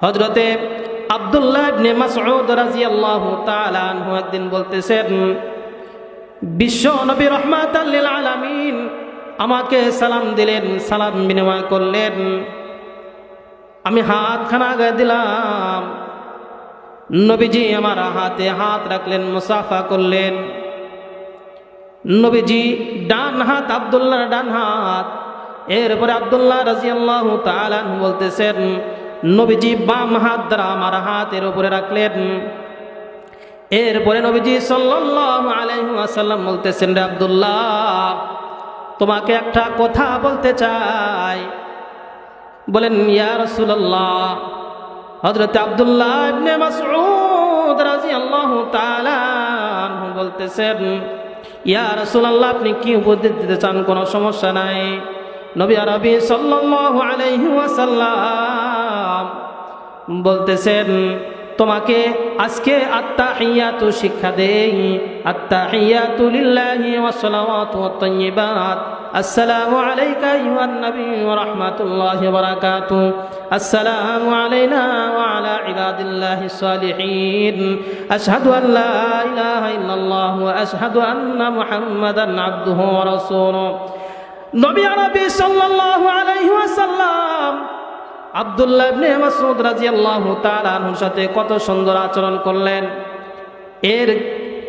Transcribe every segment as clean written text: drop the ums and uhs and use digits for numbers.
হযরতে আব্দুল্লাহ ইবনে মাসউদ রাদিয়াল্লাহু তাআলা আনহু একদিন বলতেছেন, বিশ্ব নবী রাহমাতাল লিল আলামিন আমাকে সালাম দিলেন, সালাম বিনিময় করলেন। আমি হাতখানা আগে দিলাম, নবীজি আমার হাতে হাত রাখলেন, মুসাফা করলেন। নবীজি ডান হাত, আব্দুল্লাহর ডান হাত। এরপরে আব্দুল্লাহ রাদিয়াল্লাহু তাআলা আনহু বলতেছেন, নবীজি বাম হাত দ্বারা আমার হাতের উপরে রাখলেন। এরপরে নবীজি সাল্লাল্লাহু আলাইহি ওয়াসাল্লাম বলতেছেন, রে আব্দুল্লাহ, তোমাকে একটা কথা বলতে চাই। বলেন, ইয়া রাসূলুল্লাহ। হযরত আব্দুল্লাহ ইবনে মাসউদ রাদিয়াল্লাহু তাআলা আনহু বলতেছেন, ইয়া রাসূলুল্লাহ, আপনি কি উপদেশ দিতে চান? কোনো সমস্যা নাই। নবী আরবি সাল্লাল্লাহু আলাইহি ওয়াসাল্লাম বলতেছেন, তোমাকে আজকে আত্তাহিয়াতু শিক্ষা দেই। আত্তাহিয়াতু লিল্লাহি ওয়াস সালাওয়াতু ওয়াত তাইয়্যিবাত। আসসালামু আলাইকা আইয়ুহান নবী ওয়া রাহমাতুল্লাহি ওয়া বারাকাতুহু। আসসালামু আলাইনা ওয়া আলা ইবাদিল্লাহিস সালিহিন। আশহাদু আন লা ইলাহা ইল্লাল্লাহ ওয়া আশহাদু আন্না মুহাম্মাদান আবদুহু ওয়া রাসূলুহু। নবী আরবি সাল্লাল্লাহু আলাইহি ওয়াসাল্লাম আব্দুল্লাহ ইবনে মাসউদ রাদিয়াল্লাহু তাআলা আনহুর সাথে কত সুন্দর আচরণ করলেন। এর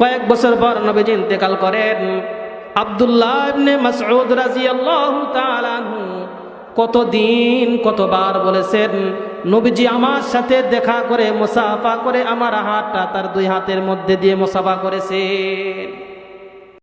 কয়েক বছর পর নবীজি ইন্তেকাল করেন। আব্দুল্লাহ ইবনে মাসউদ রাদিয়াল্লাহু তাআলা আনহু কতদিন কতবার বলেছেন, নবীজি আমার সাথে দেখা করে মুসাফা করে আমার হাতটা তার দুই হাতের মধ্যে দিয়ে মুসাফা করেছেন।